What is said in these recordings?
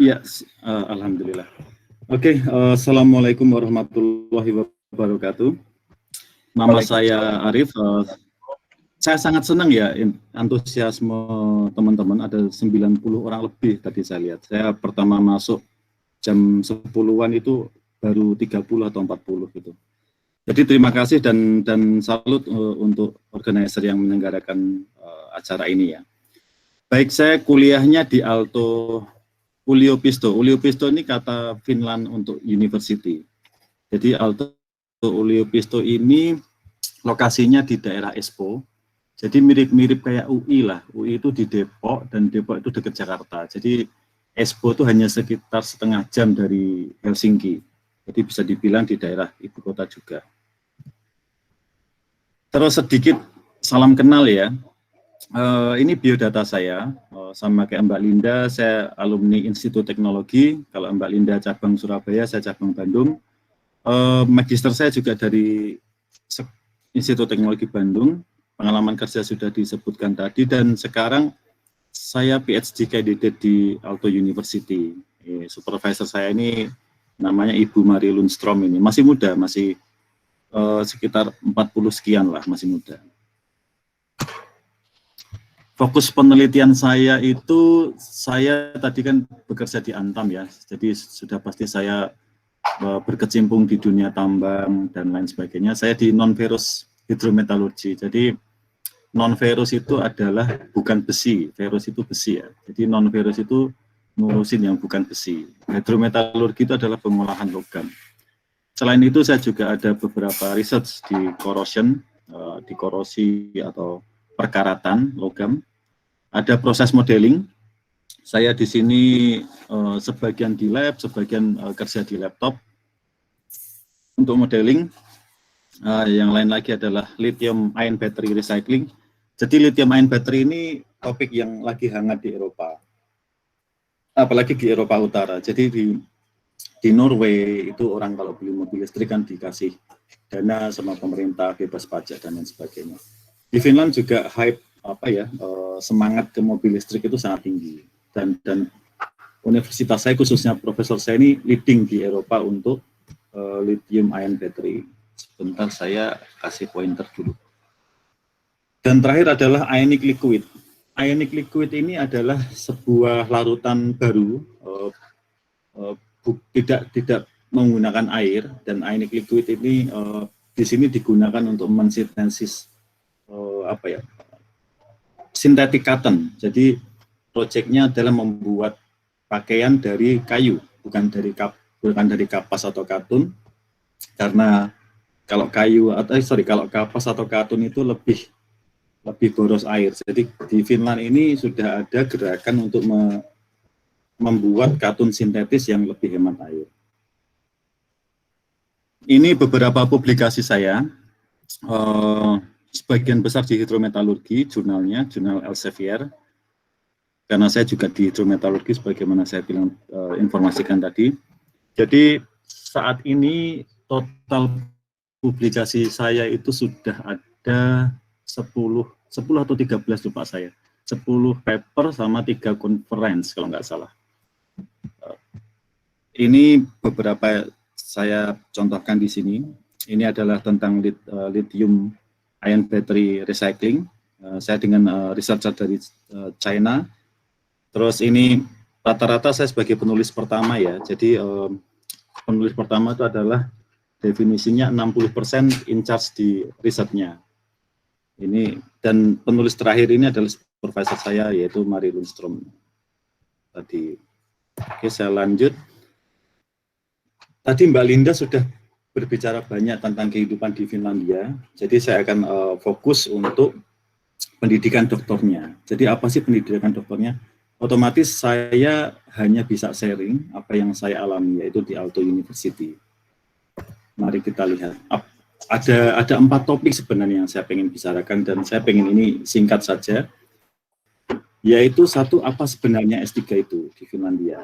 Iya, alhamdulillah. Oke, assalamualaikum warahmatullahi wabarakatuh. Nama saya Arif. Saya sangat senang ya antusiasme teman-teman, ada 90 orang lebih tadi saya lihat. Saya pertama masuk jam 10-an itu baru 30 atau 40 gitu. Jadi terima kasih dan salut untuk organizer yang menyelenggarakan acara ini ya. Baik, saya kuliahnya di Yliopisto. Yliopisto ini kata Finland untuk university. Jadi Yliopisto ini lokasinya di daerah Espoo. Jadi mirip-mirip kayak UI lah. UI itu di Depok dan Depok itu dekat Jakarta. Jadi Espoo itu hanya sekitar setengah jam dari Helsinki. Jadi bisa dibilang di daerah ibu kota juga. Terus sedikit salam kenal ya. Ini biodata saya, sama kayak Mbak Linda, saya alumni Institut Teknologi. Kalau Mbak Linda cabang Surabaya, saya cabang Bandung. Magister saya juga dari Institut Teknologi Bandung. Pengalaman kerja sudah disebutkan tadi, dan sekarang saya PhD candidate di Aalto University. Supervisor saya ini namanya Ibu Marie Lundstrom, ini masih muda, masih sekitar 40 sekian lah, masih muda. Fokus penelitian saya itu, saya tadi kan bekerja di Antam ya, jadi sudah pasti saya berkecimpung di dunia tambang dan lain sebagainya. Saya di non-ferrous hidrometalurgi, jadi non-ferrous itu adalah bukan besi, ferrous itu besi ya, jadi non-ferrous itu ngurusin yang bukan besi. Hidrometalurgi itu adalah pengolahan logam. Selain itu saya juga ada beberapa research di corrosion, di korosi atau perkaratan logam. Ada proses modeling. Saya di sini sebagian di lab, sebagian kerja di laptop untuk modeling. Yang lain lagi adalah lithium ion battery recycling. Jadi lithium ion battery ini topik yang lagi hangat di Eropa, apalagi di Eropa Utara. Jadi di Norway itu orang kalau beli mobil listrik kan dikasih dana sama pemerintah, bebas pajak dan lain sebagainya. Di Finland juga hype semangat ke mobil listrik itu sangat tinggi, dan universitas saya khususnya profesor saya ini leading di Eropa untuk lithium ion battery. Sebentar saya kasih pointer dulu. Dan terakhir adalah ionic liquid. Ionic liquid ini adalah sebuah larutan baru, tidak menggunakan air, dan ionic liquid ini di sini digunakan untuk mensintesis synthetic cotton. Jadi proyeknya adalah membuat pakaian dari kayu, bukan dari kapas atau katun, karena kalau kalau kapas atau katun itu lebih boros air. Jadi di Finland ini sudah ada gerakan untuk membuat katun sintetis yang lebih hemat air. Ini beberapa publikasi saya, sebagian besar di hidrometalurgi, jurnal Elsevier, karena saya juga di hidrometalurgi sebagaimana saya bilang informasikan tadi. Jadi saat ini total publikasi saya itu sudah ada 10 atau 13 lupa saya. 10 paper sama 3 conference kalau nggak salah. Ini beberapa saya contohkan di sini. Ini adalah tentang lithium ion battery recycling. Saya dengan researcher dari China. Terus ini rata-rata saya sebagai penulis pertama ya. Jadi penulis pertama itu adalah definisinya 60% in charge di risetnya. Ini, dan penulis terakhir ini adalah supervisor saya, yaitu Marie Lundstrom tadi. Oke, saya lanjut. Tadi Mbak Linda sudah berbicara banyak tentang kehidupan di Finlandia, jadi saya akan fokus untuk pendidikan doktornya. Jadi apa sih pendidikan doktornya? Otomatis saya hanya bisa sharing apa yang saya alami, yaitu di Aalto University. Mari kita lihat. Ada 4 topik sebenarnya yang saya pengen bicarakan, dan saya pengen ini singkat saja. Yaitu satu, apa sebenarnya S3 itu di Finlandia.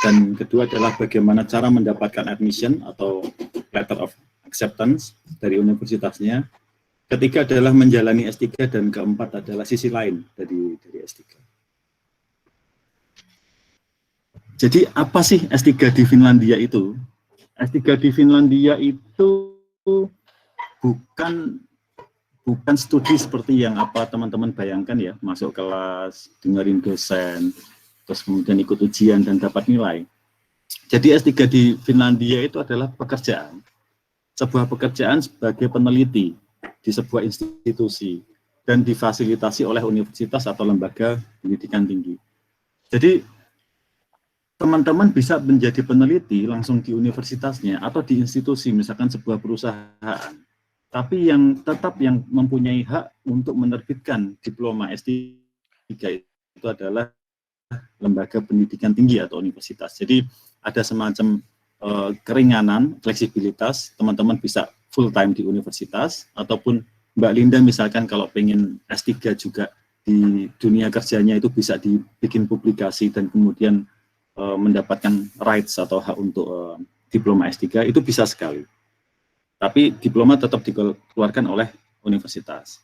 Dan kedua adalah bagaimana cara mendapatkan admission atau letter of acceptance dari universitasnya. Ketiga adalah menjalani S3, dan keempat adalah sisi lain dari S3. Jadi apa sih S3 di Finlandia itu? S3 di Finlandia itu bukan studi seperti yang apa teman-teman bayangkan ya, masuk kelas, dengerin dosen, terus kemudian ikut ujian dan dapat nilai. Jadi S3 di Finlandia itu adalah pekerjaan, sebuah pekerjaan sebagai peneliti di sebuah institusi dan difasilitasi oleh universitas atau lembaga pendidikan tinggi. Jadi teman-teman bisa menjadi peneliti langsung di universitasnya atau di institusi, misalkan sebuah perusahaan. Tapi yang tetap yang mempunyai hak untuk menerbitkan diploma S3 itu adalah lembaga pendidikan tinggi atau universitas. Jadi ada semacam keringanan, fleksibilitas, teman-teman bisa full time di universitas, ataupun Mbak Linda misalkan kalau pengen S3 juga di dunia kerjanya itu bisa dibikin publikasi dan kemudian mendapatkan rights atau hak untuk diploma S3 itu bisa sekali. Tapi diploma tetap dikeluarkan oleh universitas.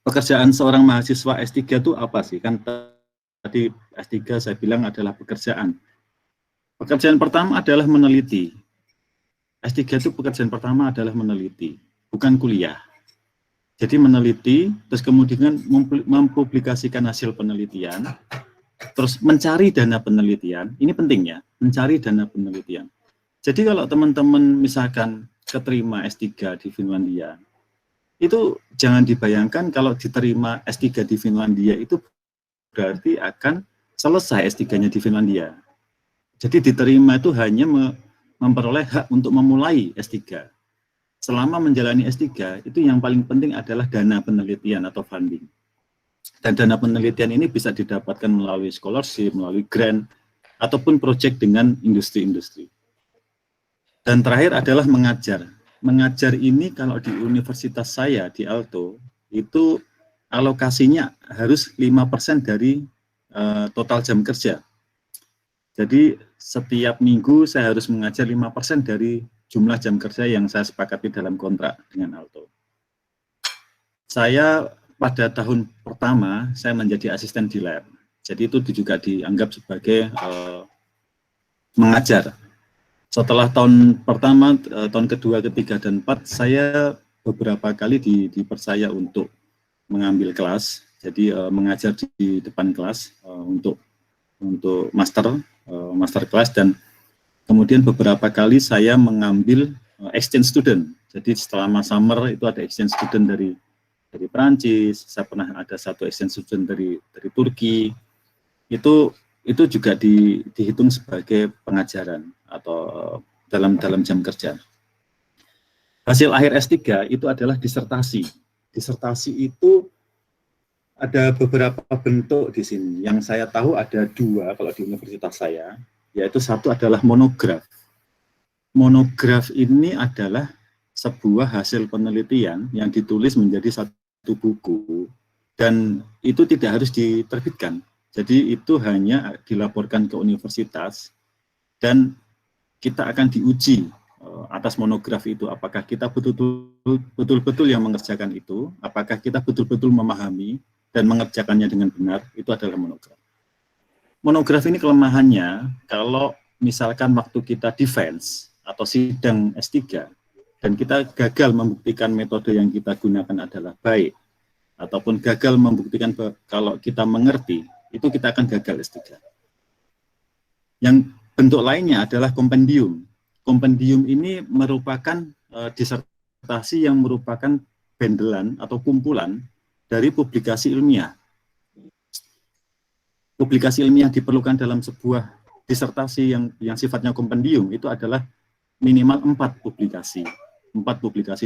Pekerjaan seorang mahasiswa S3 itu apa sih? Kan tadi S3 saya bilang adalah pekerjaan. Pekerjaan pertama adalah meneliti. S3 itu pekerjaan pertama adalah meneliti, bukan kuliah. Jadi meneliti, terus kemudian mempublikasikan hasil penelitian, terus mencari dana penelitian, ini pentingnya, mencari dana penelitian. Jadi kalau teman-teman misalkan keterima S3 di Finlandia, itu jangan dibayangkan kalau diterima S3 di Finlandia itu berarti akan selesai S3-nya di Finlandia. Jadi diterima itu hanya memperoleh hak untuk memulai S3. Selama menjalani S3, itu yang paling penting adalah dana penelitian atau funding. Dan dana penelitian ini bisa didapatkan melalui scholarship, melalui grant, ataupun proyek dengan industri-industri. Dan terakhir adalah mengajar. Mengajar ini kalau di universitas saya, di Aalto, itu alokasinya harus 5% dari total jam kerja. Jadi setiap minggu saya harus mengajar 5% dari jumlah jam kerja yang saya sepakati dalam kontrak dengan Aalto. Saya pada tahun pertama saya menjadi asisten di lab. Jadi itu juga dianggap sebagai mengajar. Setelah tahun pertama, tahun kedua, ketiga, dan 4, saya beberapa kali dipercaya untuk mengambil kelas. Jadi mengajar di depan kelas untuk master kelas, dan kemudian beberapa kali saya mengambil exchange student. Jadi selama summer itu ada exchange student dari Perancis, saya pernah ada satu exchange student dari Turki. Itu juga dihitung sebagai pengajaran atau dalam jam kerja. Hasil akhir S3 itu adalah disertasi. Disertasi itu ada beberapa bentuk di sini. Yang saya tahu ada 2 kalau di universitas saya, yaitu satu adalah monograf. Monograf ini adalah sebuah hasil penelitian yang ditulis menjadi satu buku, dan itu tidak harus diterbitkan. Jadi itu hanya dilaporkan ke universitas, dan kita akan diuji atas monograf itu, apakah kita betul-betul yang mengerjakan itu, apakah kita betul-betul memahami dan mengerjakannya dengan benar. Itu adalah monograf. Monograf ini kelemahannya, kalau misalkan waktu kita defense atau sidang S3, dan kita gagal membuktikan metode yang kita gunakan adalah baik, ataupun gagal membuktikan kalau kita mengerti, itu kita akan gagal S3. Yang bentuk lainnya adalah kompendium. Kompendium ini merupakan disertasi yang merupakan bendelan atau kumpulan dari publikasi ilmiah. Publikasi ilmiah diperlukan dalam sebuah disertasi yang sifatnya kompendium itu adalah minimal 4 publikasi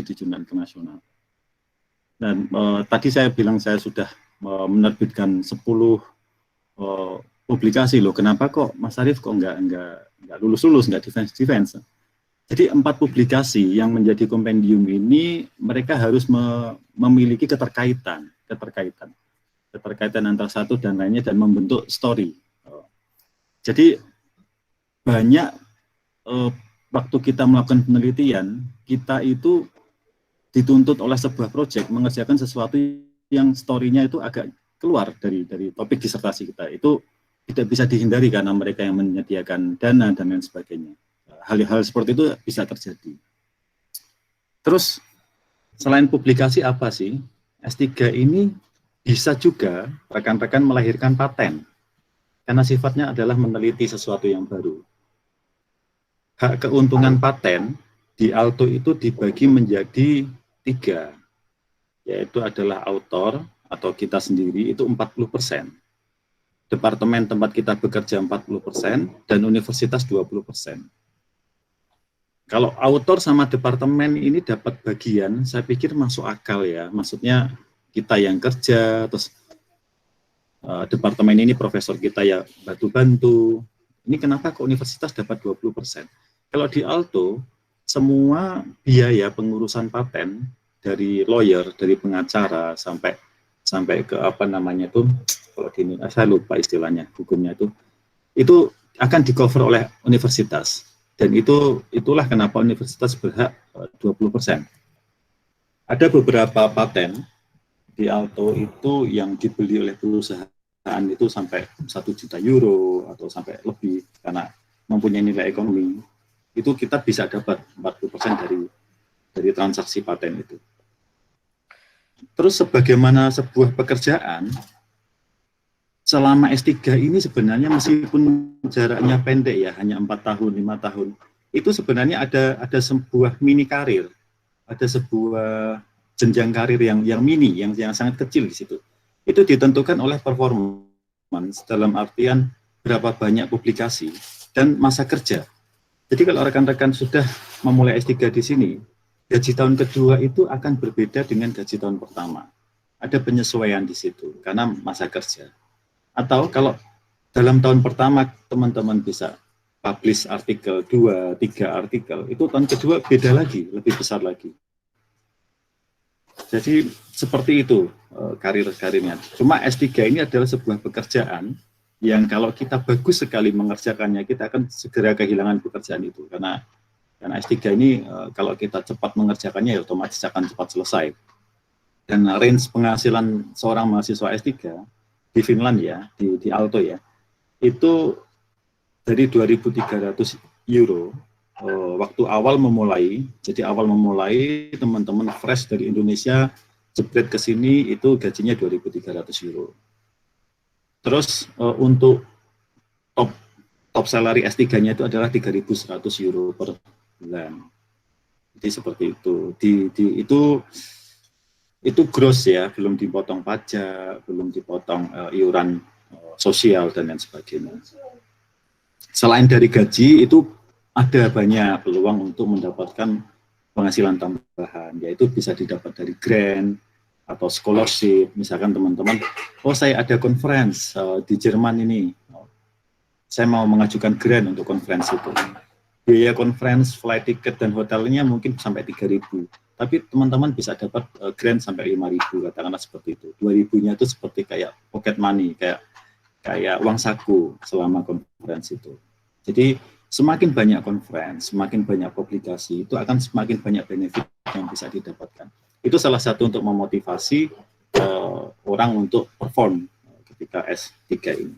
di jurnal internasional. Dan tadi saya bilang saya sudah menerbitkan 10 publikasi loh. Kenapa kok Mas Arief kok nggak lulus, nggak defense? Jadi 4 publikasi yang menjadi kompendium ini mereka harus memiliki keterkaitan antara satu dan lainnya dan membentuk story. Jadi banyak waktu kita melakukan penelitian, kita itu dituntut oleh sebuah proyek mengerjakan sesuatu yang story-nya itu agak keluar dari topik disertasi kita. Itu tidak bisa dihindari karena mereka yang menyediakan dana dan lain sebagainya. Hal-hal seperti itu bisa terjadi. Terus selain publikasi apa sih? S3 ini bisa juga rekan-rekan melahirkan paten, karena sifatnya adalah meneliti sesuatu yang baru. Hak keuntungan paten di Alto itu dibagi menjadi 3, yaitu adalah autor atau kita sendiri itu 40%, departemen tempat kita bekerja 40%, dan universitas 20%. Kalau autor sama departemen ini dapat bagian, saya pikir masuk akal ya, maksudnya kita yang kerja, terus departemen ini profesor kita ya bantu-bantu. Ini kenapa ke universitas dapat 20%? Kalau di Alto, semua biaya pengurusan paten dari lawyer, dari pengacara sampai ke apa namanya itu, kalau di ini saya lupa istilahnya, hukumnya itu akan di-cover oleh universitas. Dan itulah kenapa universitas berhak 20%. Ada beberapa paten di Alto itu yang dibeli oleh perusahaan itu sampai 1 juta euro atau sampai lebih, karena mempunyai nilai ekonomi. Itu kita bisa dapat 40% dari transaksi paten itu. Terus sebagaimana sebuah pekerjaan, selama S3 ini sebenarnya meskipun jaraknya pendek ya, hanya 4 tahun, 5 tahun, itu sebenarnya ada sebuah mini karir, ada sebuah jenjang karir yang mini, yang sangat kecil di situ. Itu ditentukan oleh performance, dalam artian berapa banyak publikasi dan masa kerja. Jadi kalau rekan-rekan sudah memulai S3 di sini, gaji tahun kedua itu akan berbeda dengan gaji tahun pertama. Ada penyesuaian di situ karena masa kerja. Atau kalau dalam tahun pertama teman-teman bisa publish artikel 2, 3 artikel, itu tahun kedua beda lagi, lebih besar lagi. Jadi seperti itu karir-karirnya. Cuma S3 ini adalah sebuah pekerjaan yang kalau kita bagus sekali mengerjakannya, kita akan segera kehilangan pekerjaan itu. Karena S3 ini kalau kita cepat mengerjakannya, ya otomatis akan cepat selesai. Dan range penghasilan seorang mahasiswa S3 di Finland ya, di Alto ya, itu dari 2.300 euro waktu awal memulai. Jadi awal memulai teman-teman fresh dari Indonesia jebret ke sini itu gajinya 2.300 euro. Terus untuk top salary S3-nya itu adalah 3.100 euro per bulan. Jadi seperti itu. Itu gross ya, belum dipotong pajak, belum dipotong iuran sosial dan lain sebagainya. Selain dari gaji, itu ada banyak peluang untuk mendapatkan penghasilan tambahan, yaitu bisa didapat dari grant atau scholarship. Misalkan teman-teman, oh saya ada conference di Jerman ini, saya mau mengajukan grant untuk conference itu. Biaya conference, flight ticket, dan hotelnya mungkin sampai 3.000. Tapi teman-teman bisa dapat grant sampai 5.000, katakanlah seperti itu. 2.000-nya itu seperti kayak pocket money, kayak uang saku selama conference itu. Jadi semakin banyak conference, semakin banyak publikasi, itu akan semakin banyak benefit yang bisa didapatkan. Itu salah satu untuk memotivasi orang untuk perform ketika S3 ini.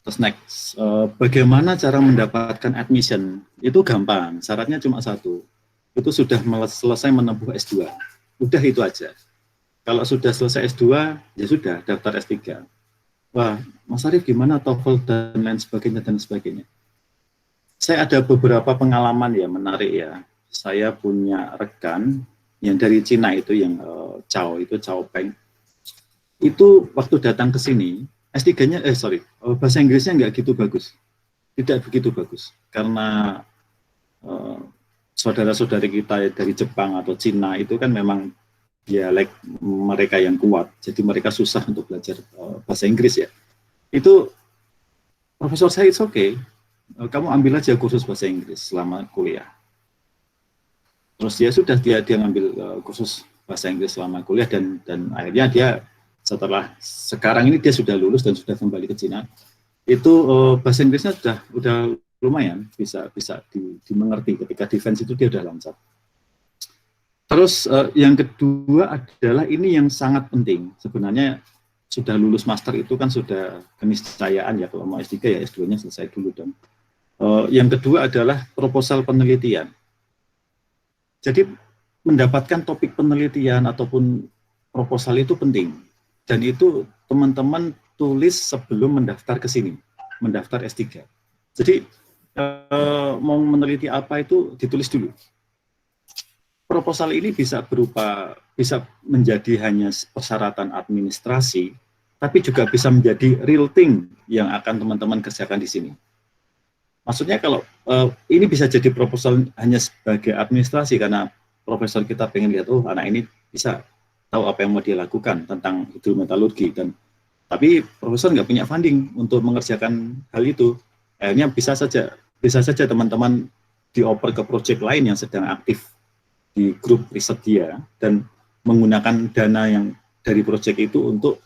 Terus next, bagaimana cara mendapatkan admission? Itu gampang, syaratnya cuma satu. Itu sudah selesai menempuh S2. Udah itu aja. Kalau sudah selesai S2, ya sudah, daftar S3. Wah, Mas Arief gimana TOEFL dan lain sebagainya. Saya ada beberapa pengalaman ya, menarik ya. Saya punya rekan yang dari Cina itu, yang Chao Peng. Itu waktu datang ke sini, S3-nya, bahasa Inggrisnya nggak gitu bagus. Tidak begitu bagus. Karena saudara-saudari kita dari Jepang atau Cina itu kan memang dialek mereka yang kuat, jadi mereka susah untuk belajar bahasa Inggris ya. Itu profesor saya, it's okay, kamu ambil aja kursus bahasa Inggris selama kuliah. Terus ya sudah, dia ngambil kursus bahasa Inggris selama kuliah, dan akhirnya dia sekarang ini dia sudah lulus dan sudah kembali ke Cina. Itu bahasa Inggrisnya udah lumayan bisa dimengerti. Ketika defense itu dia udah lancar. Terus yang kedua adalah ini yang sangat penting sebenarnya, sudah lulus master itu kan sudah keniscayaan ya, kalau mau S3 ya S2-nya selesai dulu dong. Yang kedua adalah proposal penelitian. Jadi mendapatkan topik penelitian ataupun proposal itu penting. Dan itu teman-teman tulis sebelum mendaftar ke sini, mendaftar S3. Jadi mau meneliti apa itu ditulis dulu. Proposal ini bisa menjadi hanya persyaratan administrasi, tapi juga bisa menjadi real thing yang akan teman-teman kerjakan di sini. Maksudnya kalau ini bisa jadi proposal hanya sebagai administrasi karena profesor kita pengen lihat, oh anak ini bisa tahu apa yang mau dia lakukan tentang hidrometalurgi, tapi profesor nggak punya funding untuk mengerjakan hal itu. Akhirnya bisa saja teman-teman dioper ke proyek lain yang sedang aktif di grup riset dia dan menggunakan dana yang dari proyek itu untuk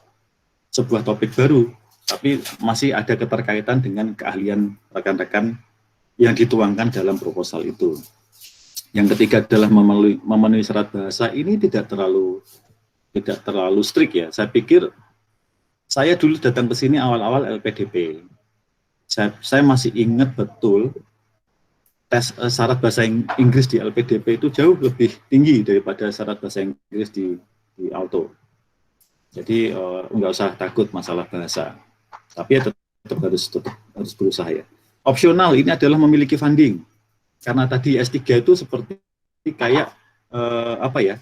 sebuah topik baru, tapi masih ada keterkaitan dengan keahlian rekan-rekan yang dituangkan dalam proposal itu. Yang ketiga adalah memenuhi syarat bahasa. Ini tidak terlalu strict ya. Saya pikir saya dulu datang ke sini awal-awal LPDP. Saya masih ingat betul tes syarat bahasa Inggris di LPDP itu jauh lebih tinggi daripada syarat bahasa Inggris di auto. Jadi nggak usah takut masalah bahasa. Tapi ya tetap harus berusaha ya. Opsional ini adalah memiliki funding. Karena tadi S3 itu seperti kayak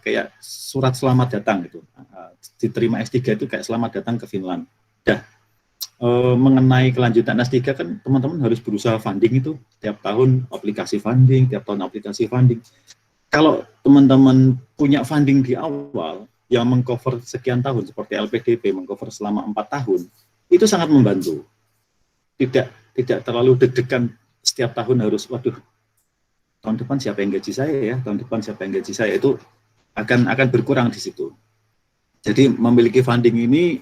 kayak surat selamat datang gitu. Diterima S3 itu kayak selamat datang ke Finland. Mengenai kelanjutan S3 kan teman-teman harus berusaha funding itu tiap tahun aplikasi funding. Kalau teman-teman punya funding di awal yang mengcover sekian tahun seperti LPDP mengcover selama 4 tahun, itu sangat membantu. Tidak terlalu deg-degan setiap tahun harus waduh tahun depan siapa yang gaji saya, itu akan berkurang di situ. Jadi memiliki funding ini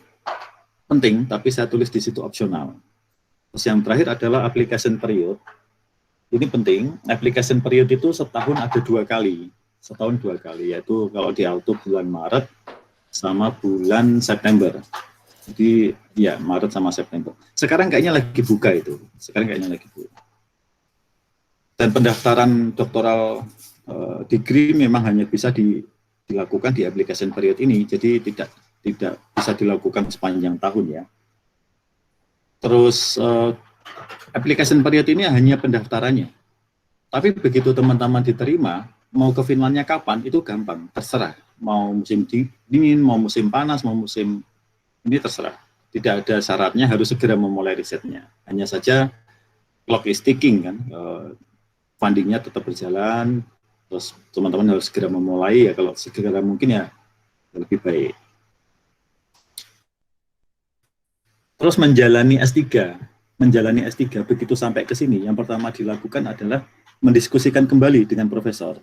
penting, tapi saya tulis di situ opsional. Terus yang terakhir adalah application period. Ini penting, application period itu setahun ada 2 kali, yaitu kalau di auto bulan Maret sama bulan September. Jadi ya Maret sama September. Sekarang kayaknya lagi buka itu, Dan pendaftaran doktoral degree memang hanya bisa dilakukan di application period ini, jadi tidak bisa dilakukan sepanjang tahun ya. Terus application period ini hanya pendaftarannya. Tapi begitu teman-teman diterima, mau ke Finlandnya kapan itu gampang, terserah. Mau musim dingin, mau musim panas, mau musim ini terserah. Tidak ada syaratnya harus segera memulai risetnya. Hanya saja clock is ticking kan, fundingnya tetap berjalan. Terus teman-teman harus segera memulai ya, kalau segera mungkin ya lebih baik. Terus menjalani S3 begitu sampai ke sini, yang pertama dilakukan adalah mendiskusikan kembali dengan profesor.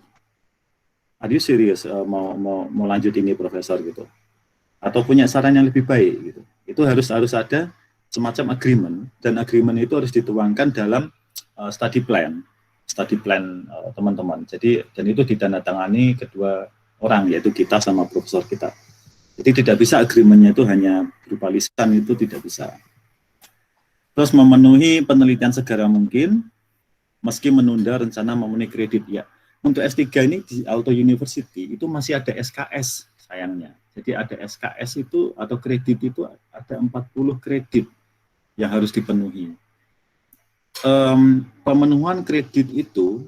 Are you serious mau lanjut ini profesor gitu? Atau punya saran yang lebih baik gitu. Itu harus ada semacam agreement, dan agreement itu harus dituangkan dalam study plan teman-teman. Jadi dan itu ditandatangani kedua orang, yaitu kita sama profesor kita. Jadi tidak bisa agreement-nya itu hanya berupa lisan, itu tidak bisa. Terus memenuhi penelitian segera mungkin, meski menunda rencana memenuhi kredit ya. Untuk S3 ini di Aalto University itu masih ada SKS sayangnya. Jadi ada SKS itu atau kredit itu ada 40 kredit yang harus dipenuhi. Pemenuhan kredit itu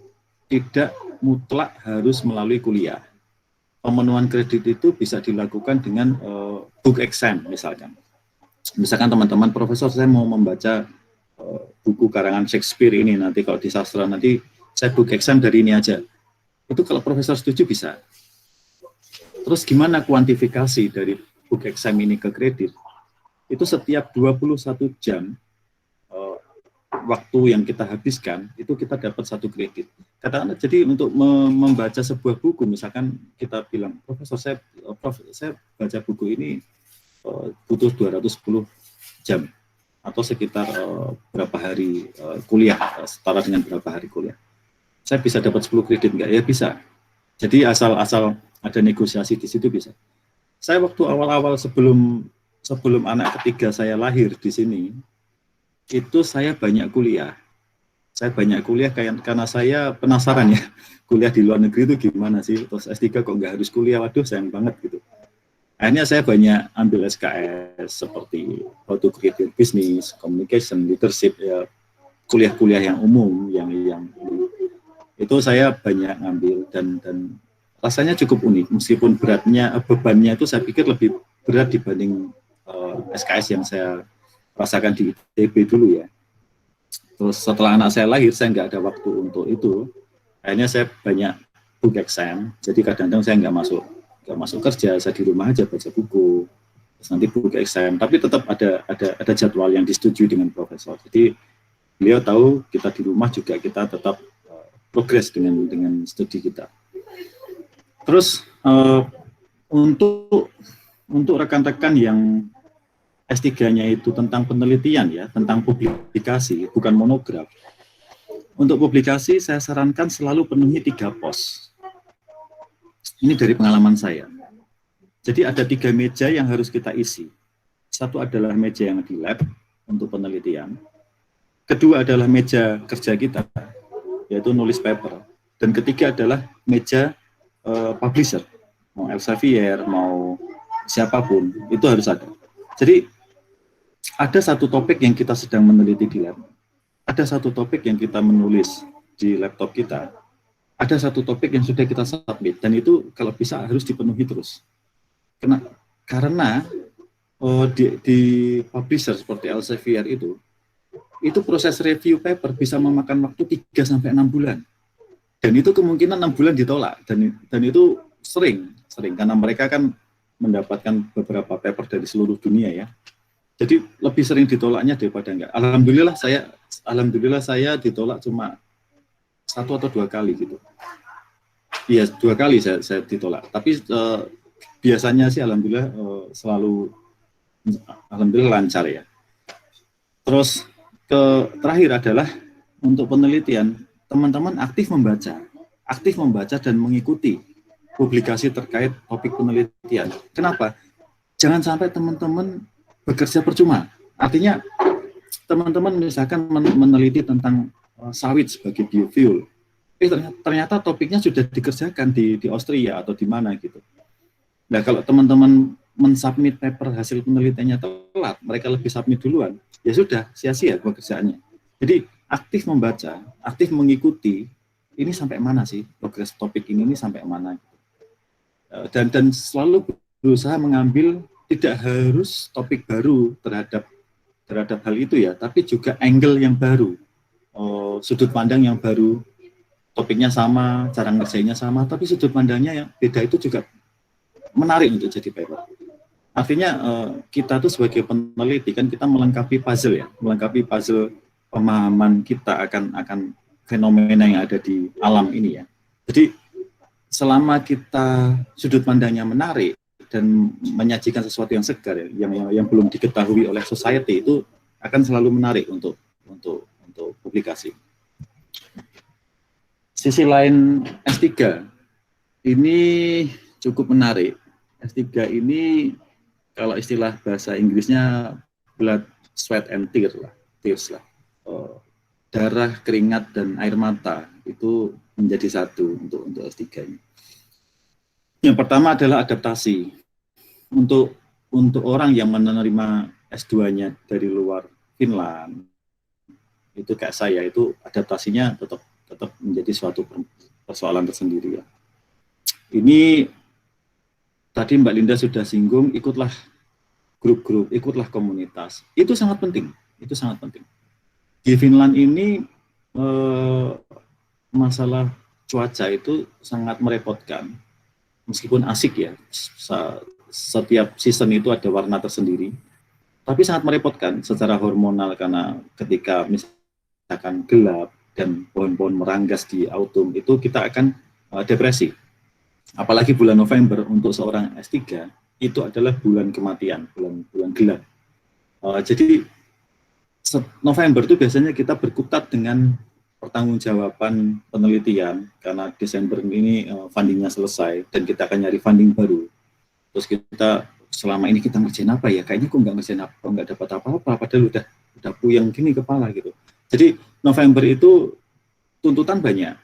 tidak mutlak harus melalui kuliah. Pemenuhan kredit itu bisa dilakukan dengan book exam misalkan. Misalkan teman-teman profesor saya mau membaca buku karangan Shakespeare ini, nanti kalau di sastra nanti saya book exam dari ini aja. Itu kalau profesor setuju bisa. Terus gimana kuantifikasi dari book exam ini ke kredit? Itu setiap 21 jam waktu yang kita habiskan, itu kita dapat 1 kredit. Katakanlah jadi untuk membaca sebuah buku, misalkan kita bilang, Profesor saya baca buku ini butuh 210 jam, atau sekitar berapa hari kuliah, setara dengan berapa hari kuliah. Saya bisa dapat 10 kredit enggak? Ya bisa. Jadi asal ada negosiasi di situ bisa. Saya waktu awal-awal sebelum sebelum anak ketiga saya lahir di sini, itu saya banyak kuliah. Saya banyak kuliah karena saya penasaran ya, kuliah di luar negeri itu gimana sih, terus S3 kok nggak harus kuliah, waduh sayang banget gitu. Akhirnya saya banyak ambil SKS seperti how to create your business, communication, leadership, ya, kuliah-kuliah yang umum, yang itu saya banyak ngambil dan rasanya cukup unik, meskipun bebannya itu saya pikir lebih berat dibanding SKS yang saya rasakan di ITB dulu ya. Terus setelah anak saya lahir, saya nggak ada waktu untuk itu. Akhirnya saya banyak book exam. Jadi kadang-kadang saya nggak masuk kerja, saya di rumah aja baca buku. Terus nanti book exam. Tapi tetap ada jadwal yang disetujui dengan profesor. Jadi beliau tahu kita di rumah juga kita tetap progres dengan studi kita. Terus untuk rekan-rekan yang S3-nya itu tentang penelitian ya, tentang publikasi, bukan monograf. Untuk publikasi saya sarankan selalu penuhi 3 pos. Ini dari pengalaman saya. Jadi ada 3 meja yang harus kita isi. Satu adalah meja yang di lab untuk penelitian. Kedua adalah meja kerja kita, yaitu nulis paper. Dan ketiga adalah meja publisher, mau Elsevier, mau siapapun, itu harus ada. Jadi ada satu topik yang kita sedang meneliti di lab, ada satu topik yang kita menulis di laptop kita, ada satu topik yang sudah kita submit, dan itu kalau bisa harus dipenuhi terus. Karena di publisher seperti Elsevier itu proses review paper bisa memakan waktu 3-6 bulan. Dan itu kemungkinan 6 bulan ditolak, dan itu sering karena mereka kan mendapatkan beberapa paper dari seluruh dunia ya. Jadi lebih sering ditolaknya daripada enggak. Alhamdulillah saya ditolak cuma 1 atau 2 kali gitu. Iya, 2 kali saya ditolak. Tapi biasanya sih alhamdulillah selalu alhamdulillah lancar ya. Terus terakhir adalah untuk penelitian, teman-teman aktif membaca dan mengikuti publikasi terkait topik penelitian. Kenapa? Jangan sampai teman-teman bekerja percuma. Artinya teman-teman misalkan meneliti tentang sawit sebagai biofuel, ternyata topiknya sudah dikerjakan di Austria atau di mana gitu. Nah kalau teman-teman mensubmit paper hasil penelitiannya telat, mereka lebih submit duluan, ya sudah sia-sia pekerjaannya. Jadi aktif membaca, aktif mengikuti, ini sampai mana sih progres topik ini sampai mana gitu. Dan selalu berusaha mengambil tidak harus topik baru terhadap hal itu ya, tapi juga angle yang baru, sudut pandang yang baru, topiknya sama, cara ngerjainnya sama, tapi sudut pandangnya yang beda itu juga menarik untuk jadi paper. Artinya kita tuh sebagai peneliti kan kita melengkapi puzzle pemahaman kita akan fenomena yang ada di alam ini ya. Jadi selama kita sudut pandangnya menarik dan menyajikan sesuatu yang segar, yang belum diketahui oleh society, itu akan selalu menarik untuk publikasi. Sisi lain S3 ini cukup menarik. S3 ini kalau istilah bahasa Inggrisnya blood, sweat, and tears lah. Darah, keringat, dan air mata itu menjadi satu untuk S3 ini. Yang pertama adalah adaptasi. Untuk orang yang menerima S2-nya dari luar Finland, itu kayak saya, itu adaptasinya tetap menjadi suatu persoalan tersendiri ya. Ini tadi Mbak Linda sudah singgung, ikutlah grup-grup, ikutlah komunitas. Itu sangat penting. Di Finland ini masalah cuaca itu sangat merepotkan. Meskipun asik ya, setiap season itu ada warna tersendiri, tapi sangat merepotkan secara hormonal karena ketika misalkan gelap dan pohon-pohon meranggas di autumn itu kita akan depresi. Apalagi bulan November untuk seorang S3 itu adalah bulan kematian, bulan gelap. Jadi November itu biasanya kita berkutat dengan pertanggungjawaban penelitian karena Desember ini fundingnya selesai dan kita akan nyari funding baru. Terus kita selama ini kita ngerjain apa ya, kayaknya kok nggak ngerjain apa, nggak dapat apa-apa, padahal udah puyeng gini kepala gitu. Jadi November itu tuntutan banyak,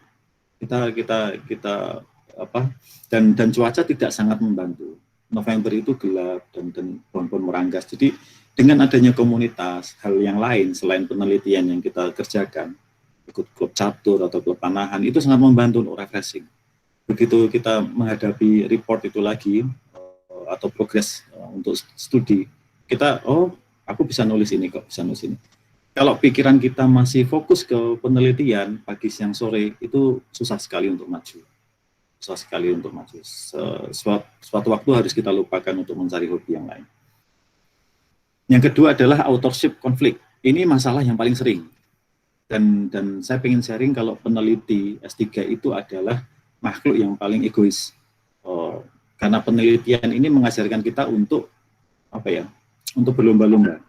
kita apa, dan cuaca tidak sangat membantu. November itu gelap dan pohon-pohon meranggas. Jadi dengan adanya komunitas, hal yang lain selain penelitian yang kita kerjakan, ikut klub catur atau klub panahan, itu sangat membantu untuk refreshing. Begitu kita menghadapi report itu lagi, atau progres untuk studi, kita, oh aku bisa nulis ini kok, bisa nulis ini. Kalau pikiran kita masih fokus ke penelitian, pagi, siang, sore, itu susah sekali untuk maju. Susah sekali untuk maju. Suatu waktu harus kita lupakan untuk mencari hobi yang lain. Yang kedua adalah authorship konflik. Ini masalah yang paling sering. Dan saya ingin sharing kalau peneliti S3 itu adalah makhluk yang paling egois. Karena penelitian ini mengajarkan kita untuk apa ya? Untuk berlomba-lomba.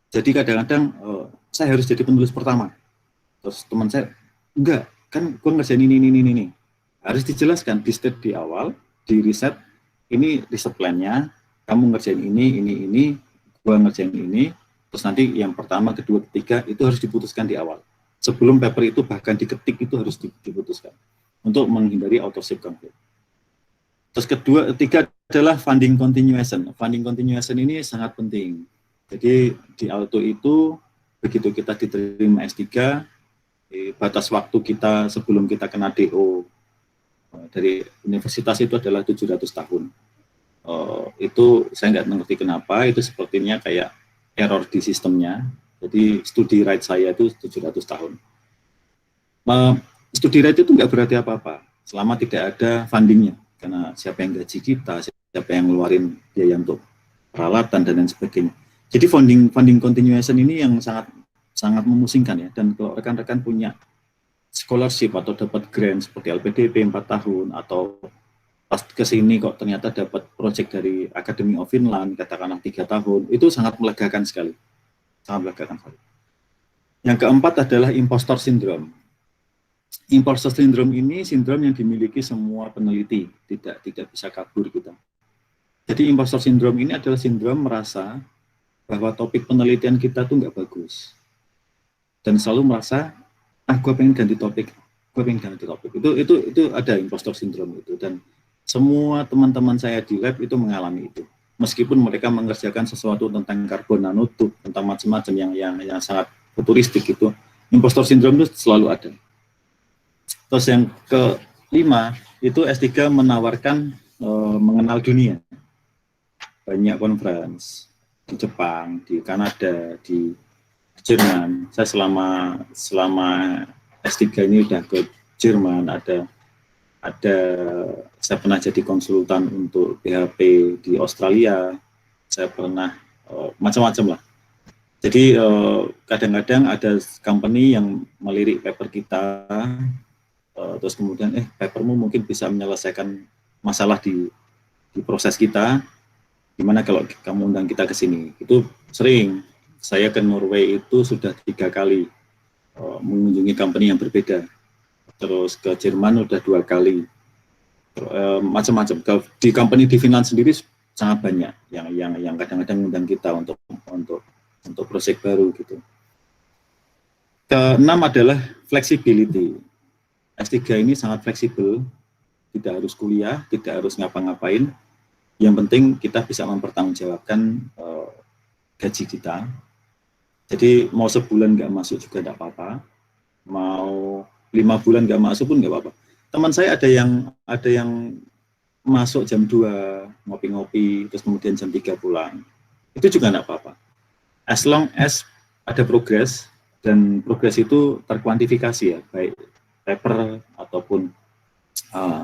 Jadi kadang-kadang saya harus jadi penulis pertama. Terus teman saya, enggak, kan gue ngerjain ini. Harus dijelaskan, di state di awal, di riset, ini riset plan-nya, kamu ngerjain ini, gue ngerjain ini, terus nanti yang pertama, kedua, ketiga, itu harus diputuskan di awal. Sebelum paper itu bahkan diketik, itu harus diputuskan, untuk menghindari authorship conflict. Terus ketiga adalah funding continuation. Funding continuation ini sangat penting. Jadi di Alto itu, begitu kita diterima S3, batas waktu kita sebelum kita kena DO, dari universitas itu adalah 700 tahun. Itu saya nggak mengerti kenapa, itu sepertinya kayak error di sistemnya. Jadi studi right saya itu 700 tahun. Studi right itu nggak berarti apa-apa, selama tidak ada fundingnya. Karena siapa yang gaji kita, siapa yang ngeluarin biaya untuk peralatan dan lain sebagainya. Jadi funding continuation ini yang sangat memusingkan ya. Dan kalau rekan-rekan punya scholarship atau dapat grant seperti LPDP 4 tahun atau pas ke sini kok ternyata dapat project dari Academy of Finland katakanlah 3 tahun, itu sangat melegakan sekali. Sangat melegakan sekali. Yang keempat adalah impostor syndrome. Impostor syndrome ini sindrom yang dimiliki semua peneliti, tidak bisa kabur kita. Jadi impostor syndrome ini adalah sindrom merasa bahwa topik penelitian kita tuh nggak bagus. Dan selalu merasa gue pengen ganti topik, itu ada impostor syndrome itu, dan semua teman-teman saya di lab itu mengalami itu, meskipun mereka mengerjakan sesuatu tentang karbon nanotube, tentang macam-macam yang sangat futuristik, itu impostor syndrome itu selalu ada. Terus yang kelima itu S3 menawarkan mengenal dunia, banyak conference di Jepang, di Kanada, di Jerman. Saya selama S3 ini udah ke Jerman, ada saya pernah jadi konsultan untuk PHP di Australia, saya pernah macam-macam lah. Jadi kadang-kadang ada company yang melirik paper kita, terus kemudian papermu mungkin bisa menyelesaikan masalah di proses kita, gimana kalau kamu undang kita ke sini. Itu sering. Saya ke Norway itu sudah 3 kali mengunjungi company yang berbeda. Terus ke Jerman udah 2 kali. Macam-macam. Di company di Finland sendiri sangat banyak yang kadang-kadang mengundang kita untuk proyek baru gitu. Keenam adalah flexibility. S3 ini sangat fleksibel, tidak harus kuliah, tidak harus ngapa-ngapain. Yang penting kita bisa mempertanggungjawabkan gaji kita. Jadi mau sebulan nggak masuk juga nggak apa-apa, mau 5 bulan nggak masuk pun nggak apa-apa. Teman saya ada yang masuk jam 2 ngopi-ngopi, terus kemudian jam 3 pulang, itu juga nggak apa-apa. As long as ada progres, dan progres itu terkuantifikasi ya, baik paper ataupun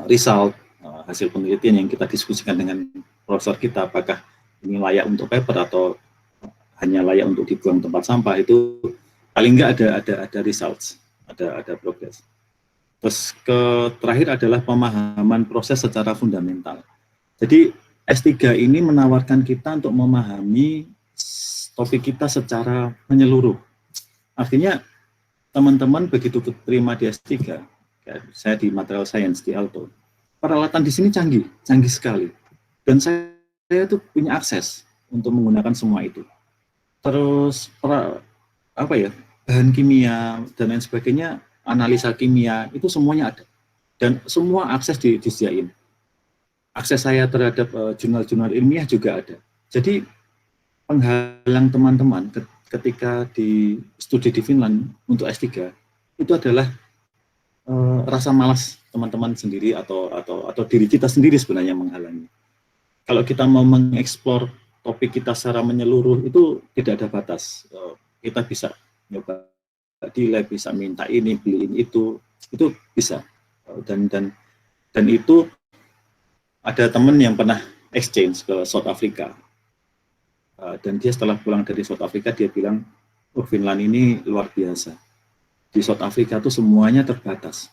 result, hasil penelitian yang kita diskusikan dengan profesor kita, apakah ini layak untuk paper atau hanya layak untuk dibuang tempat sampah, itu paling nggak ada results, ada progress. Terus terakhir adalah pemahaman proses secara fundamental. Jadi S3 ini menawarkan kita untuk memahami topik kita secara menyeluruh. Artinya teman-teman begitu terima di S3, saya di Material Science di Alto, peralatan di sini canggih sekali. Dan saya itu punya akses untuk menggunakan semua itu. Terus bahan kimia dan lain sebagainya, analisa kimia itu semuanya ada dan semua akses disediain. Akses saya terhadap jurnal-jurnal ilmiah juga ada. Jadi penghalang teman-teman ketika di studi di Finland untuk S3 itu adalah rasa malas teman-teman sendiri atau diri kita sendiri sebenarnya menghalangi. Kalau kita mau mengeksplor topik kita secara menyeluruh itu tidak ada batas. Kita bisa nyoba di lab, bisa minta ini, beliin itu bisa. Dan itu ada teman yang pernah exchange ke South Africa. Dan dia setelah pulang dari South Africa dia bilang, oh Finland ini luar biasa. Di South Africa tuh semuanya terbatas.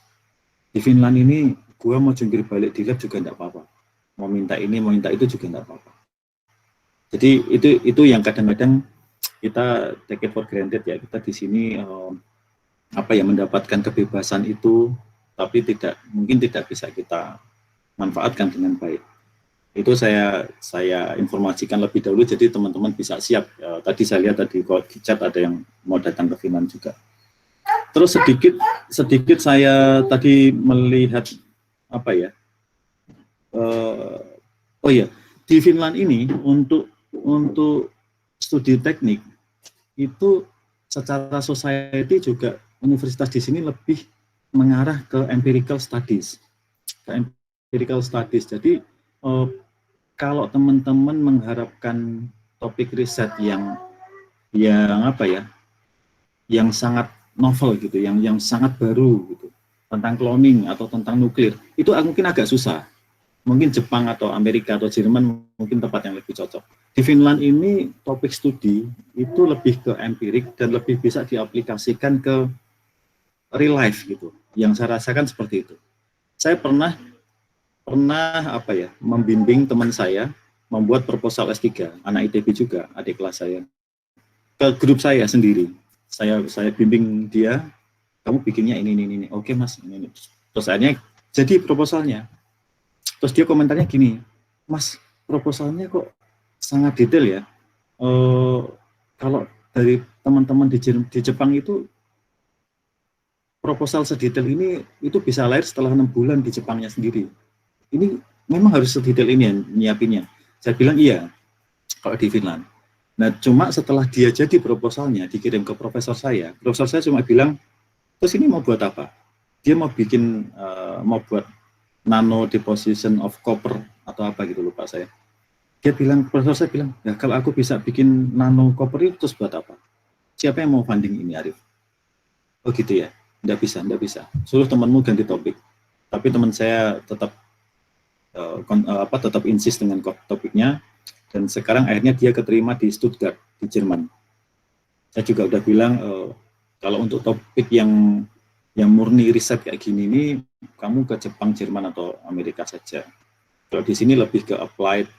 Di Finland ini gua mau jungkir balik di lab juga enggak apa-apa. Mau minta ini, mau minta itu juga enggak apa-apa. Jadi itu yang kadang-kadang kita take it for granted ya. Kita di sini mendapatkan kebebasan itu, tapi mungkin tidak bisa kita manfaatkan dengan baik. Itu saya informasikan lebih dahulu, jadi teman-teman bisa siap. Tadi saya lihat tadi di chat ada yang mau datang ke Finland juga. Terus sedikit saya tadi melihat di Finland ini untuk studi teknik itu secara society juga universitas di sini lebih mengarah ke empirical studies. Jadi kalau teman-teman mengharapkan topik riset yang sangat novel gitu, yang sangat baru gitu, tentang cloning atau tentang nuklir, itu mungkin agak susah. Mungkin Jepang atau Amerika atau Jerman mungkin tempat yang lebih cocok. Di Finland ini topik studi itu lebih ke empirik dan lebih bisa diaplikasikan ke real life gitu. Yang saya rasakan seperti itu. Saya pernah membimbing teman saya membuat proposal S3, anak ITB juga, adik kelas saya, ke grup saya sendiri. Saya bimbing dia, kamu bikinnya ini. Oke mas, ini. Terus akhirnya jadi proposalnya. Terus dia komentarnya gini, mas proposalnya kok sangat detail ya. Kalau dari teman-teman di Jepang itu proposal sedetail ini itu bisa lahir setelah 6 bulan di Jepangnya sendiri. Ini memang harus sedetail ini ya nyiapinnya. Saya bilang iya, kalau di Finland. Nah cuma setelah dia jadi proposalnya dikirim ke profesor saya cuma bilang, terus ini mau buat apa? Dia mau bikin, mau buat nano deposition of copper atau apa gitu, lupa saya. Dia bilang, profesor saya bilang, ya kalau aku bisa bikin nano copper itu terus buat apa? Siapa yang mau funding ini, Arif? Oh gitu ya, enggak bisa. Suruh temanmu ganti topik. Tapi teman saya tetap insist dengan topiknya, dan sekarang akhirnya dia keterima di Stuttgart, di Jerman. Saya juga udah bilang, kalau untuk topik yang murni riset kayak gini ini, kamu ke Jepang, Jerman, atau Amerika saja. Kalau di sini lebih ke applied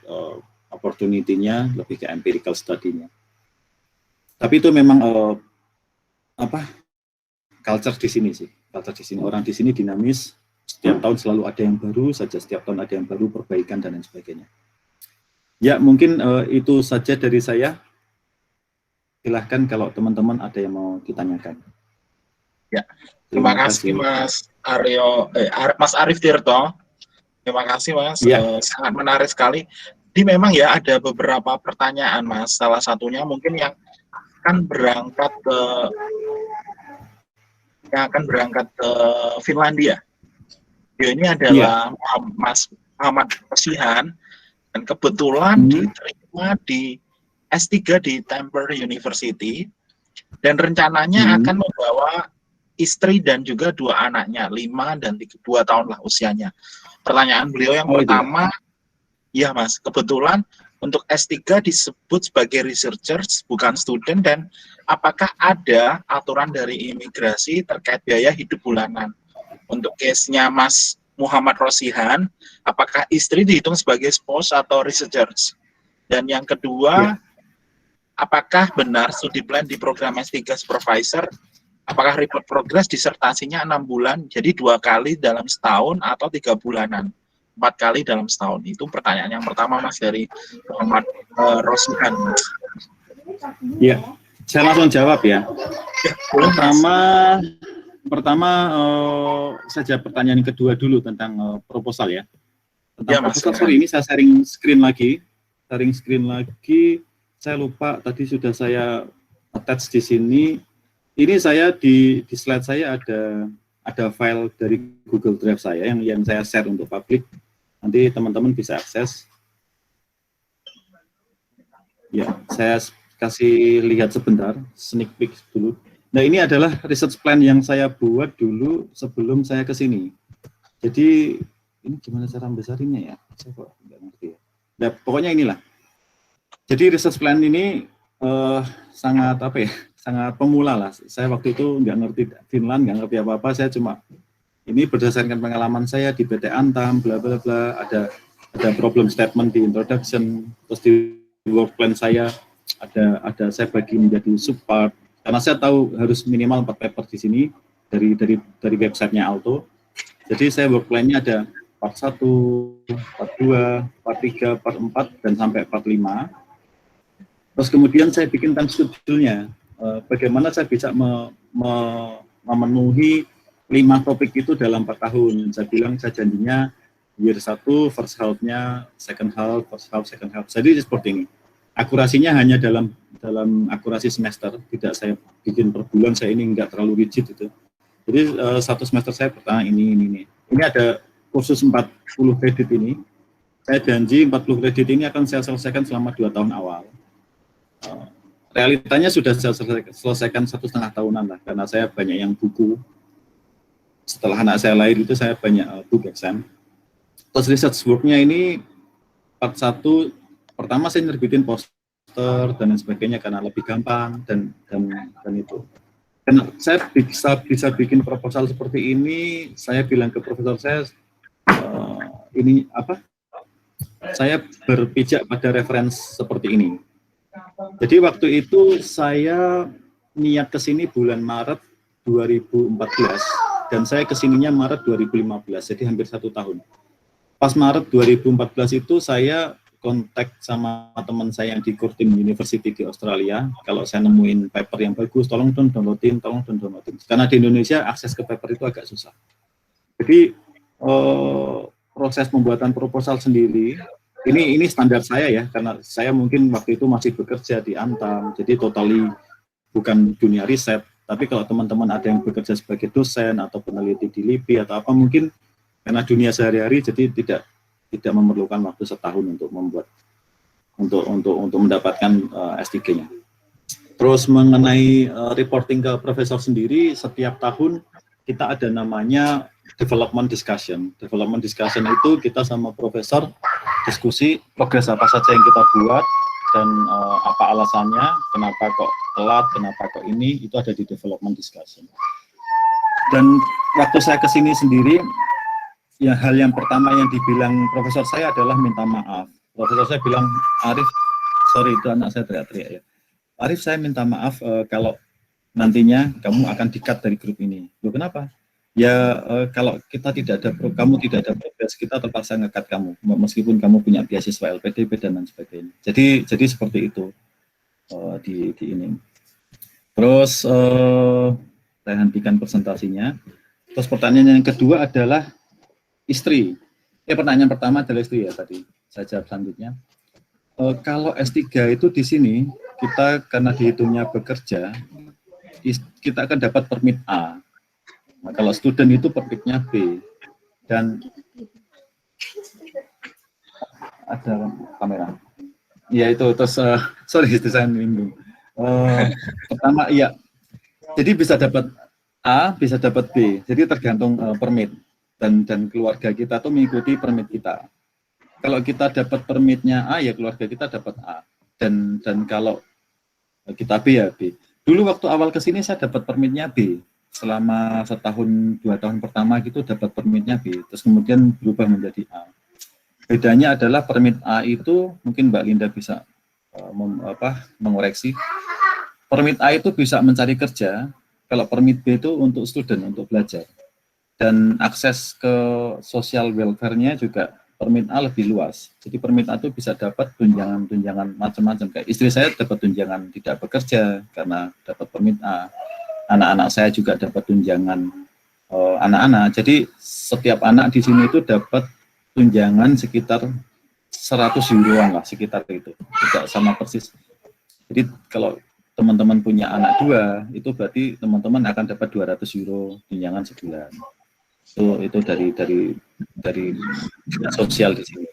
opportunity-nya, lebih ke empirical study-nya. Tapi itu memang culture di sini sih. Culture di sini, orang di sini dinamis, setiap tahun selalu ada yang baru saja, setiap tahun ada yang baru, perbaikan dan lain sebagainya. Ya, mungkin itu saja dari saya. Silahkan kalau teman-teman ada yang mau ditanyakan. Ya, terima kasih Mas Mas Arif Tirto. Terima kasih Mas, sangat menarik sekali. Jadi memang ya ada beberapa pertanyaan Mas. Salah satunya mungkin yang akan berangkat ke Finlandia. Dia ini adalah Mas Muhammad Rosihan, dan kebetulan diterima di S3 di Tampere University, dan rencananya akan membawa istri dan juga 2 anaknya, 5 dan 2 tahun lah usianya. Pertanyaan beliau yang pertama, ya Mas, kebetulan untuk S3 disebut sebagai researchers, bukan student, dan apakah ada aturan dari imigrasi terkait biaya hidup bulanan? Untuk case-nya Mas Muhammad Rosihan, apakah istri dihitung sebagai spouse atau researchers? Dan yang kedua, apakah benar studi plan di program S3 supervisor, apakah report progress disertasinya 6 bulan, jadi 2 kali dalam setahun atau 3 bulanan? 4 kali dalam setahun. Itu pertanyaan yang pertama Mas dari Muhammad Rosihan. Ya, saya langsung jawab ya. Pertama saja pertanyaan yang kedua dulu tentang proposal ya. Tentang proposal, sorry ini saya sharing screen lagi. Saya lupa tadi sudah saya attach di sini. Ini saya di slide saya ada file dari Google Drive saya yang saya share untuk publik. Nanti teman-teman bisa akses. Ya, saya kasih lihat sebentar, sneak peek dulu. Nah, ini adalah research plan yang saya buat dulu sebelum saya ke sini. Jadi, ini gimana cara besarinnya ya? Saya kok nggak ngerti ya. Nah, pokoknya inilah. Jadi research plan ini sangat sangat pemula lah. Saya waktu itu nggak ngerti Finland, nggak ngerti apa-apa. Saya cuma ini berdasarkan pengalaman saya di PT Antam, bla bla bla. Ada problem statement di introduction, terus di work plan saya ada saya bagi menjadi subpart. Karena saya tahu harus minimal 4 paper di sini dari websitenya Alto. Jadi saya work plan-nya ada part 1, part 2, part 3, part 4 dan sampai part 5. Terus kemudian saya bikin time schedule-nya. Bagaimana saya bisa memenuhi 5 topik itu dalam 4 tahun. Saya bilang saya janjinya year 1, first half-nya, second half, first half, second half. Jadi seperti ini. Akurasinya hanya dalam akurasi semester, tidak saya bikin per bulan, saya ini enggak terlalu rigid itu. Jadi satu semester saya pertama ini. Ini ada kursus 40 kredit ini. Saya janji 40 kredit ini akan saya selesaikan selama 2 tahun awal. Realitanya sudah saya selesaikan 1,5 tahunan lah, karena saya banyak yang buku. Setelah anak saya lahir itu saya banyak book exam. Terus research work-nya ini part 1, pertama saya nerbitin poster dan lain sebagainya karena lebih gampang dan itu. Karena saya bisa bikin proposal seperti ini, saya bilang ke profesor saya, ini apa? Saya berpijak pada referensi seperti ini. Jadi waktu itu saya niat ke sini bulan Maret 2014 dan saya kesininya Maret 2015, jadi hampir 1 tahun. Pas Maret 2014 itu saya kontak sama teman saya yang di Curtin University di Australia. Kalau saya nemuin paper yang bagus, tolong downloadin. Karena di Indonesia akses ke paper itu agak susah. Jadi proses pembuatan proposal sendiri, ini standar saya ya, karena saya mungkin waktu itu masih bekerja di Antam, jadi totally bukan dunia riset. Tapi kalau teman-teman ada yang bekerja sebagai dosen atau peneliti di LIPI atau apa, mungkin karena dunia sehari-hari jadi tidak memerlukan waktu setahun untuk membuat untuk mendapatkan S3-nya. Terus mengenai reporting ke profesor sendiri, setiap tahun kita ada namanya development discussion. Development discussion itu kita sama profesor diskusi progres apa saja yang kita buat dan apa alasannya, kenapa kok telat, kenapa kok ini, itu ada di development discussion. Dan waktu saya kesini sendiri, ya hal yang pertama yang dibilang profesor saya adalah minta maaf. Profesor saya bilang, Arif, sorry itu anak saya teriak-teriak ya. Arif, saya minta maaf kalau nantinya kamu akan di-cut dari grup ini. Loh, kenapa? Ya kalau kamu tidak ada progres, kita terpaksa nge-cut kamu, meskipun kamu punya beasiswa LPDP dan lain sebagainya. Jadi seperti itu di ini. Terus saya hentikan presentasinya. Terus pertanyaan yang kedua adalah istri. Pertanyaan pertama adalah istri ya tadi. Saya jawab selanjutnya. Kalau S3 itu di sini kita karena dihitungnya bekerja, kita akan dapat permit A. Nah, kalau student itu permitnya B. Dan ada kamera. Ya itu terus sorry itu saya menyinggung. Pertama iya. Jadi bisa dapat A, bisa dapat B. Jadi tergantung permit dan keluarga kita tuh mengikuti permit kita. Kalau kita dapat permitnya A, ya keluarga kita dapat A. Dan kalau kita B ya B. Dulu waktu awal ke sini saya dapat permitnya B. Selama 1 tahun, 2 tahun pertama gitu dapat permitnya B. Terus kemudian berubah menjadi A. Bedanya adalah permit A itu, mungkin Mbak Linda bisa mengoreksi. Permit A itu bisa mencari kerja, kalau permit B itu untuk student, untuk belajar. Dan akses ke social welfare-nya juga permit A lebih luas. Jadi permit A itu bisa dapat tunjangan macam-macam. Kayak istri saya dapat tunjangan tidak bekerja karena dapat permit A. Anak-anak saya juga dapat tunjangan anak-anak. Jadi setiap anak di sini itu dapat tunjangan sekitar 100 euroan lah, sekitar itu. Tidak sama persis. Jadi kalau teman-teman punya anak 2, itu berarti teman-teman akan dapat 200 euro tunjangan sebulan. Itu dari sosial di sini.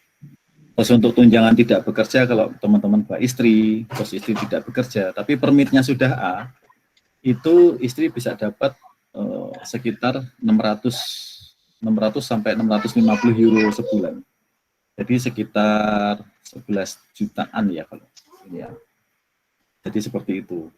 Terus untuk tunjangan tidak bekerja, kalau teman-teman bawa istri, terus istri tidak bekerja, tapi permitnya sudah A, itu istri bisa dapat sekitar 600 sampai 650 euro sebulan. Jadi sekitar 11 jutaan ya kalau ini ya. Jadi seperti itu.